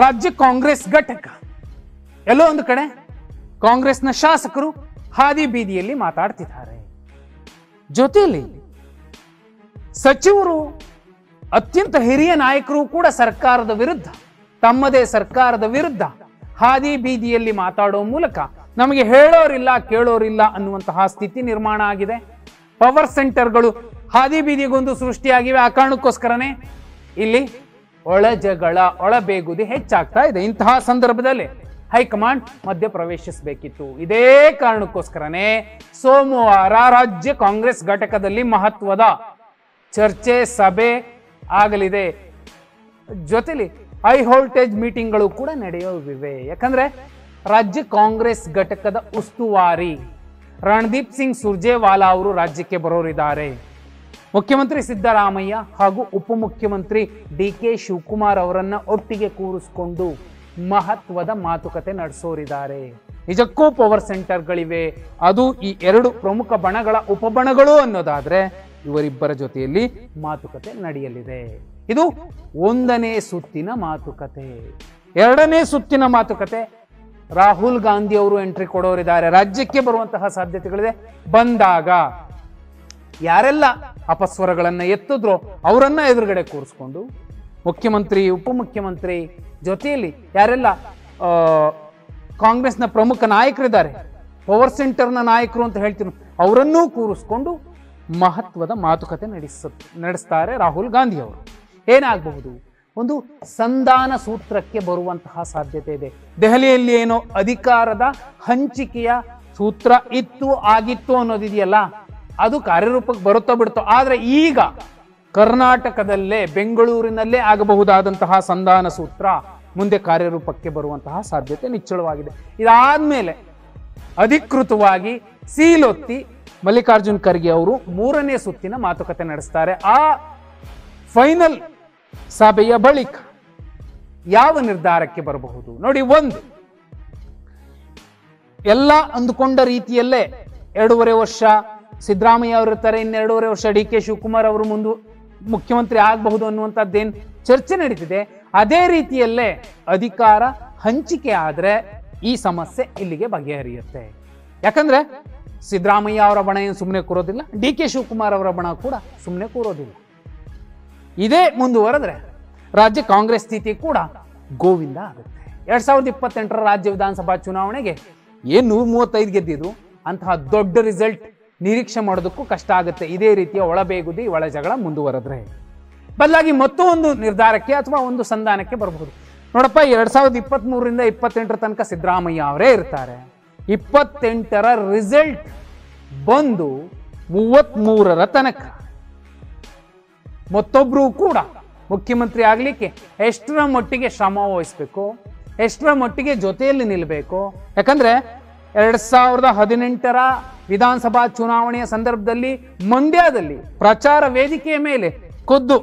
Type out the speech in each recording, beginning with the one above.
ರಾಜ್ಯ ಕಾಂಗ್ರೆಸ್ ಘಟಕ ಎಲ್ಲೋ ಒಂದು ಕಡೆ ಕಾಂಗ್ರೆಸ್ನ ಶಾಸಕರು ಹಾದಿ ಬೀದಿಯಲ್ಲಿ ಮಾತಾಡ್ತಿದ್ದಾರೆ. ಜೊತೆಯಲ್ಲಿ ಸಚಿವರು, ಅತ್ಯಂತ ಹಿರಿಯ ನಾಯಕರು ಕೂಡ ಸರ್ಕಾರದ ವಿರುದ್ಧ, ತಮ್ಮದೇ ಸರ್ಕಾರದ ವಿರುದ್ಧ ಹಾದಿ ಬೀದಿಯಲ್ಲಿ ಮಾತಾಡೋ ಮೂಲಕ ನಮಗೆ ಹೇಳೋರಿಲ್ಲ ಕೇಳೋರಿಲ್ಲ ಅನ್ನುವಂತಹ ಸ್ಥಿತಿ ನಿರ್ಮಾಣ ಆಗಿದೆ. ಪವರ್ ಸೆಂಟರ್ಗಳು ಹಾದಿ ಬೀದಿಗೊಂದು ಸೃಷ್ಟಿಯಾಗಿವೆ. ಆ ಕಾರಣಕ್ಕೋಸ್ಕರನೇ ಇಲ್ಲಿ ಒಳಜಗಳ, ಒಳಬೇಗುದಿ ಹೆಚ್ಚಾಗ್ತಾ ಇದೆ. ಇಂತಹ ಸಂದರ್ಭದಲ್ಲಿ ಹೈಕಮಾಂಡ್ ಮಧ್ಯ ಪ್ರವೇಶಿಸಬೇಕಿತ್ತು. ಇದೇ ಕಾರಣಕ್ಕೋಸ್ಕರನೇ ಸೋಮವಾರ ರಾಜ್ಯ ಕಾಂಗ್ರೆಸ್ ಘಟಕದಲ್ಲಿ ಮಹತ್ವದ ಚರ್ಚೆ, ಸಭೆ ಆಗಲಿದೆ. ಜೊತೆಲಿ ಹೈ ವೋಲ್ಟೇಜ್ ಮೀಟಿಂಗ್ಗಳು ಕೂಡ ನಡೆಯುತ್ತಿವೆ. ಯಾಕಂದ್ರೆ ರಾಜ್ಯ ಕಾಂಗ್ರೆಸ್ ಘಟಕದ ಉಸ್ತುವಾರಿ ರಣದೀಪ್ ಸಿಂಗ್ ಸುರ್ಜೇವಾಲಾ ಅವರು ರಾಜ್ಯಕ್ಕೆ ಬರೋರಿದ್ದಾರೆ. ಮುಖ್ಯಮಂತ್ರಿ ಸಿದ್ದರಾಮಯ್ಯ ಹಾಗೂ ಉಪಮುಖ್ಯಮಂತ್ರಿ ಡಿ.ಕೆ. ಶಿವಕುಮಾರ್ ಅವರನ್ನ ಒಟ್ಟಿಗೆ ಕೂರಿಸಿಕೊಂಡು ಮಹತ್ವದ ಮಾತುಕತೆ ನಡೆಸೋರಿದ್ದಾರೆ. ನಿಜಕ್ಕೂ ಪವರ್ ಸೆಂಟರ್ಗಳಿವೆ, ಅದು ಈ ಎರಡು ಪ್ರಮುಖ ಬಣಗಳ ಉಪಬಣಗಳು ಅನ್ನೋದಾದ್ರೆ ಇವರಿಬ್ಬರ ಜೊತೆಯಲ್ಲಿ ಮಾತುಕತೆ ನಡೆಯಲಿದೆ. ಇದು ಒಂದನೇ ಸುತ್ತಿನ ಮಾತುಕತೆ. ಎರಡನೇ ಸುತ್ತಿನ ಮಾತುಕತೆ ರಾಹುಲ್ ಗಾಂಧಿ ಅವರು ಎಂಟ್ರಿ ಕೊಡೋರಿದ್ದಾರೆ. ರಾಜ್ಯಕ್ಕೆ ಬರುವಂತಹ ಸಾಧ್ಯತೆಗಳಿದೆ. ಬಂದಾಗ ಯಾರೆಲ್ಲ ಅಪಸ್ವರಗಳನ್ನ ಎತ್ತಿದ್ರೋ ಅವರನ್ನ ಎದುರುಗಡೆ ಕೂರಿಸ್ಕೊಂಡು ಮುಖ್ಯಮಂತ್ರಿ, ಉಪಮುಖ್ಯಮಂತ್ರಿ ಜೊತೆಯಲ್ಲಿ ಯಾರೆಲ್ಲ ಕಾಂಗ್ರೆಸ್ನ ಪ್ರಮುಖ ನಾಯಕರಿದ್ದಾರೆ, ಪವರ್ ಸೆಂಟರ್ನ ನಾಯಕರು ಅಂತ ಹೇಳ್ತೀನಿ, ಅವರನ್ನೂ ಕೂರಿಸ್ಕೊಂಡು ಮಹತ್ವದ ಮಾತುಕತೆ ನಡೆಸ್ತಾರೆ ರಾಹುಲ್ ಗಾಂಧಿ ಅವರು. ಏನಾಗಬಹುದು? ಒಂದು ಸಂಧಾನ ಸೂತ್ರಕ್ಕೆ ಬರುವಂತಹ ಸಾಧ್ಯತೆ ಇದೆ. ದೆಹಲಿಯಲ್ಲಿ ಏನೋ ಅಧಿಕಾರದ ಹಂಚಿಕೆಯ ಸೂತ್ರ ಇತ್ತು, ಆಗಿತ್ತು ಅನ್ನೋದಿದೆಯಲ್ಲ, ಅದು ಕಾರ್ಯರೂಪಕ್ಕೆ ಬರುತ್ತಾ ಬಿಡ್ತೋ. ಆದ್ರೆ ಈಗ ಕರ್ನಾಟಕದಲ್ಲೇ, ಬೆಂಗಳೂರಿನಲ್ಲೇ ಆಗಬಹುದಾದಂತಹ ಸಂಧಾನ ಸೂತ್ರ ಮುಂದೆ ಕಾರ್ಯರೂಪಕ್ಕೆ ಬರುವಂತಹ ಸಾಧ್ಯತೆ ನಿಚ್ಚಳವಾಗಿದೆ. ಇದಾದ್ಮೇಲೆ ಅಧಿಕೃತವಾಗಿ ಸೀಲೊತ್ತಿ ಮಲ್ಲಿಕಾರ್ಜುನ್ ಖರ್ಗೆ ಅವರು ಮೂರನೇ ಸುತ್ತಿನ ಮಾತುಕತೆ ನಡೆಸ್ತಾರೆ. ಆ ಫೈನಲ್ ಸಭೆಯ ಬಳಿಕ ಯಾವ ನಿರ್ಧಾರಕ್ಕೆ ಬರಬಹುದು ನೋಡಿ. ಒಂದು, ಎಲ್ಲ ಅಂದುಕೊಂಡ ರೀತಿಯಲ್ಲೇ 2.5 ವರ್ಷ ಸಿದ್ದರಾಮಯ್ಯ ಅವರು ಇರ್ತಾರೆ, ಇನ್ನು 2.5 ವರ್ಷ ಡಿ.ಕೆ. ಶಿವಕುಮಾರ್ ಅವರು ಮುಖ್ಯಮಂತ್ರಿ ಆಗಬಹುದು ಅನ್ನುವಂಥದ್ದೇನು ಚರ್ಚೆ ನಡೀತಿದೆ, ಅದೇ ರೀತಿಯಲ್ಲೇ ಅಧಿಕಾರ ಹಂಚಿಕೆ ಆದ್ರೆ ಈ ಸಮಸ್ಯೆ ಇಲ್ಲಿಗೆ ಬಗೆಹರಿಯುತ್ತೆ. ಯಾಕಂದ್ರೆ ಸಿದ್ದರಾಮಯ್ಯ ಅವರ ಬಣ ಏನು ಸುಮ್ಮನೆ ಕೂರೋದಿಲ್ಲ, ಡಿ.ಕೆ. ಶಿವಕುಮಾರ್ ಅವರ ಬಣ ಕೂಡ ಸುಮ್ಮನೆ ಕೂರೋದಿಲ್ಲ. ಇದೇ ಮುಂದುವರೆದ್ರೆ ರಾಜ್ಯ ಕಾಂಗ್ರೆಸ್ ಸ್ಥಿತಿ ಕೂಡ ಗೋವಿಂದ ಆಗುತ್ತೆ. 2028ರ ರಾಜ್ಯ ವಿಧಾನಸಭಾ ಚುನಾವಣೆಗೆ ಏನು 135 ಗೆದ್ದಿದ್ರು, ಅಂತಹ ದೊಡ್ಡ ರಿಸಲ್ಟ್ ನಿರೀಕ್ಷೆ ಮಾಡೋದಕ್ಕೂ ಕಷ್ಟ ಆಗುತ್ತೆ. ಇದೇ ರೀತಿಯ ಒಳಬೇಗುದಿ, ಒಳಜಗಳ ಮುಂದುವರೆದ್ರೆ. ಬದಲಾಗಿ ಮತ್ತೊಂದು ನಿರ್ಧಾರಕ್ಕೆ ಅಥವಾ ಒಂದು ಸಂಧಾನಕ್ಕೆ ಬರಬಹುದು. ನೋಡಪ್ಪ, 2023ರಿಂದ 28ರ ತನಕ ಸಿದ್ದರಾಮಯ್ಯ ಅವರೇ ಇರ್ತಾರೆ. 28ರ ರಿಸಲ್ಟ್ ಬಂದು 33ರ ತನಕ ಮತ್ತೊಬ್ರು ಕೂಡ ಮುಖ್ಯಮಂತ್ರಿ ಆಗ್ಲಿಕ್ಕೆ ಎಷ್ಟರ ಮಟ್ಟಿಗೆ ಶ್ರಮ ವಹಿಸ್ಬೇಕು, ಎಷ್ಟರ ಮಟ್ಟಿಗೆ ಜೊತೆಯಲ್ಲಿ ನಿಲ್ಬೇಕು. ಯಾಕಂದ್ರೆ 2018ರ ವಿಧಾನಸಭಾ ಚುನಾವಣೆಯ ಸಂದರ್ಭದಲ್ಲಿ ಮಂಡ್ಯದಲ್ಲಿ ಪ್ರಚಾರ ವೇದಿಕೆಯ ಮೇಲೆ ಖುದ್ದು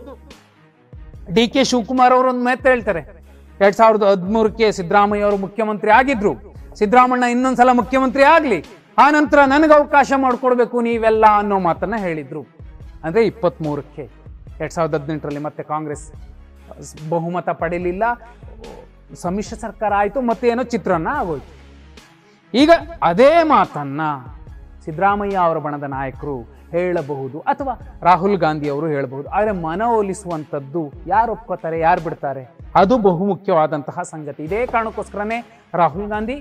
ಡಿ.ಕೆ. ಶಿವಕುಮಾರ್ ಅವರು ಒಂದು ಮಾತು ಹೇಳ್ತಾರೆ, 2013ಕ್ಕೆ ಸಿದ್ದರಾಮಯ್ಯ ಅವರು ಮುಖ್ಯಮಂತ್ರಿ ಆಗಿದ್ರು, ಸಿದ್ದರಾಮಣ್ಣ ಇನ್ನೊಂದ್ಸಲ ಮುಖ್ಯಮಂತ್ರಿ ಆಗ್ಲಿ, ಆ ನಂತರ ನನಗೆ ಅವಕಾಶ ಮಾಡಿಕೊಡ್ಬೇಕು ನೀವೆಲ್ಲ ಅನ್ನೋ ಮಾತನ್ನ ಹೇಳಿದ್ರು. ಅಂದ್ರೆ 23ಕ್ಕೆ 2018ರಲ್ಲಿ ಮತ್ತೆ ಕಾಂಗ್ರೆಸ್ ಬಹುಮತ ಪಡೆಯಲಿಲ್ಲ, ಸಮ್ಮಿಶ್ರ ಸರ್ಕಾರ ಆಯ್ತು, ಮತ್ತೆ ಏನೋ ಚಿತ್ರಾನ್ನ ಆಗೋಯ್ತು. ಈಗ ಅದೇ ಮಾತನ್ನ ಸಿದ್ದರಾಮಯ್ಯ ಅವರ ಬಣದ ನಾಯಕರು ಹೇಳಬಹುದು ಅಥವಾ ರಾಹುಲ್ ಗಾಂಧಿ ಅವರು ಹೇಳಬಹುದು. ಆದರೆ ಮನವೊಲಿಸುವಂಥದ್ದು ಯಾರು ಒಪ್ಕೋತಾರೆ, ಯಾರು ಬಿಡ್ತಾರೆ, ಅದು ಬಹುಮುಖ್ಯವಾದಂತಹ ಸಂಗತಿ. ಇದೇ ಕಾರಣಕ್ಕೋಸ್ಕರನೇ ರಾಹುಲ್ ಗಾಂಧಿ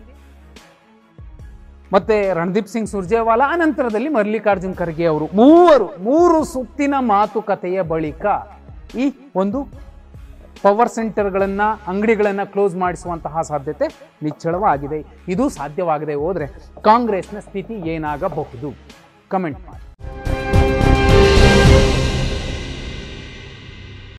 ಮತ್ತೆ ರಣದೀಪ್ ಸಿಂಗ್ ಸುರ್ಜೇವಾಲಾ, ಅನಂತರದಲ್ಲಿ ಮಲ್ಲಿಕಾರ್ಜುನ್ ಖರ್ಗೆ ಅವರು ಮೂರು ಸುತ್ತಿನ ಮಾತುಕತೆಯ ಬಳಿಕ ಈ ಒಂದು ಪವರ್ ಸೆಂಟರ್ಗಳನ್ನ, ಅಂಗಡಿಗಳನ್ನ ಕ್ಲೋಸ್ ಮಾಡಿಸುವಂತಹ ಸಾಧ್ಯತೆ ನಿಚ್ಚಳವಾಗಿದೆ. ಇದು ಸಾಧ್ಯವಾಗದೆ ಹೋದ್ರೆ ಕಾಂಗ್ರೆಸ್ನ ಸ್ಥಿತಿ ಏನಾಗಬಹುದು? ಕಮೆಂಟ್ ಮಾಡಿ.